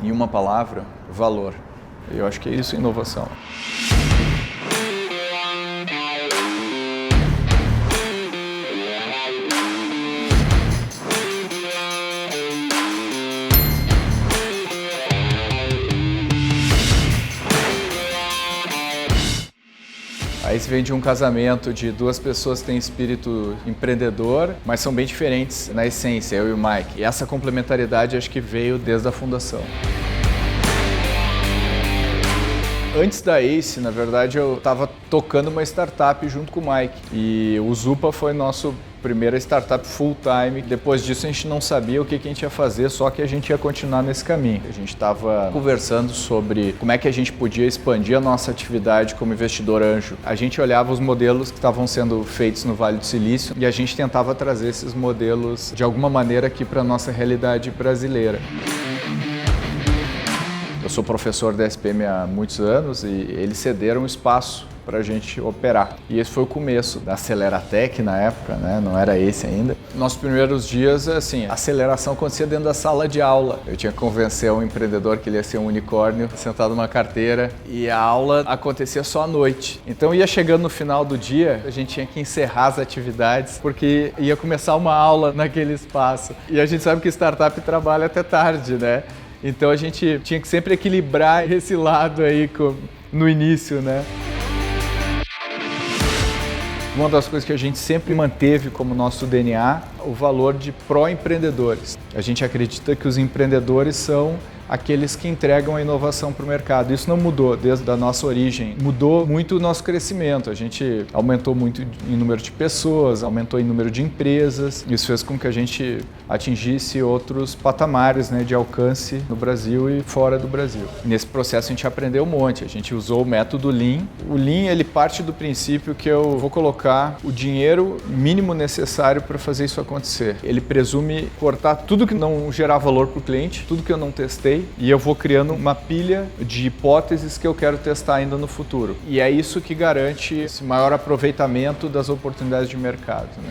Em uma palavra, valor. Eu acho que é isso, inovação. Aí você vem de um casamento de duas pessoas que têm espírito empreendedor, mas são bem diferentes na essência, eu e o Mike. E essa complementaridade acho que veio desde a fundação. Antes da Ace, na verdade, eu estava tocando uma startup junto com o Mike. E o Zupa foi nosso primeira startup full-time. Depois disso, a gente não sabia o que a gente ia fazer, só que a gente ia continuar nesse caminho. A gente estava conversando sobre como é que a gente podia expandir a nossa atividade como investidor anjo. A gente olhava os modelos que estavam sendo feitos no Vale do Silício e a gente tentava trazer esses modelos, de alguma maneira, aqui para a nossa realidade brasileira. Eu sou professor da SPM há muitos anos e eles cederam um espaço para a gente operar. E esse foi o começo da Aceleratec na época, né? Não era esse ainda. Nos primeiros dias, assim, a aceleração acontecia dentro da sala de aula. Eu tinha que convencer um empreendedor que ele ia ser um unicórnio, sentado numa carteira, e a aula acontecia só à noite. Então ia chegando no final do dia, a gente tinha que encerrar as atividades, porque ia começar uma aula naquele espaço. E a gente sabe que startup trabalha até tarde, né? Então a gente tinha que sempre equilibrar esse lado aí no início, né? Uma das coisas que a gente sempre manteve como nosso DNA, o valor de pró-empreendedores. A gente acredita que os empreendedores são aqueles que entregam a inovação para o mercado. Isso não mudou desde a nossa origem. Mudou muito o nosso crescimento. A gente aumentou muito em número de pessoas, aumentou em número de empresas. Isso fez com que a gente atingisse outros patamares, né, de alcance no Brasil e fora do Brasil. Nesse processo a gente aprendeu um monte. A gente usou o método Lean. O Lean, ele parte do princípio que eu vou colocar o dinheiro mínimo necessário para fazer isso acontecer. Ele presume cortar tudo que não gerar valor para o cliente, tudo que eu não testei, e eu vou criando uma pilha de hipóteses que eu quero testar ainda no futuro. E é isso que garante esse maior aproveitamento das oportunidades de mercado, né?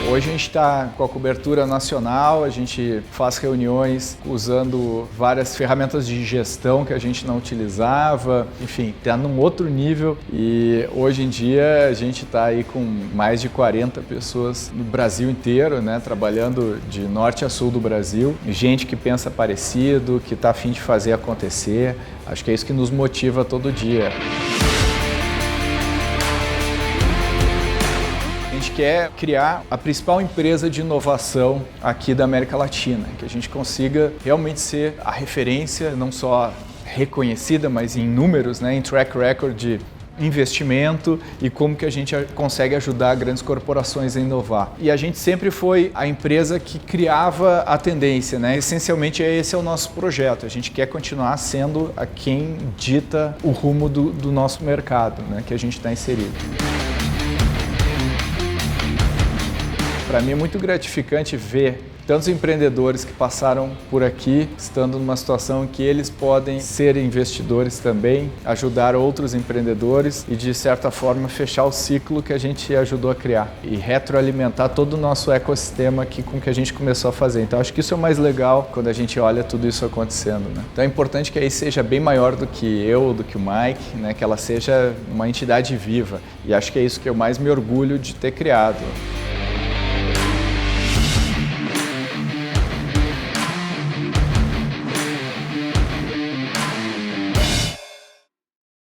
Hoje a gente está com a cobertura nacional, a gente faz reuniões usando várias ferramentas de gestão que a gente não utilizava, enfim, está num outro nível e hoje em dia a gente está aí com mais de 40 pessoas no Brasil inteiro, né, trabalhando de norte a sul do Brasil, gente que pensa parecido, que está a fim de fazer acontecer, acho que é isso que nos motiva todo dia. A gente quer criar a principal empresa de inovação aqui da América Latina, que a gente consiga realmente ser a referência, não só reconhecida, mas em números, né, em track record de investimento e como que a gente consegue ajudar grandes corporações a inovar. E a gente sempre foi a empresa que criava a tendência, né? Essencialmente esse é o nosso projeto. A gente quer continuar sendo a quem dita o rumo do nosso mercado, né, que a gente está inserido. Para mim é muito gratificante ver tantos empreendedores que passaram por aqui, estando numa situação em que eles podem ser investidores também, ajudar outros empreendedores e, de certa forma, fechar o ciclo que a gente ajudou a criar e retroalimentar todo o nosso ecossistema aqui com que a gente começou a fazer. Então, acho que isso é o mais legal quando a gente olha tudo isso acontecendo, né? Então, é importante que aí seja bem maior do que eu, do que o Mike, né? Que ela seja uma entidade viva. E acho que é isso que eu mais me orgulho de ter criado.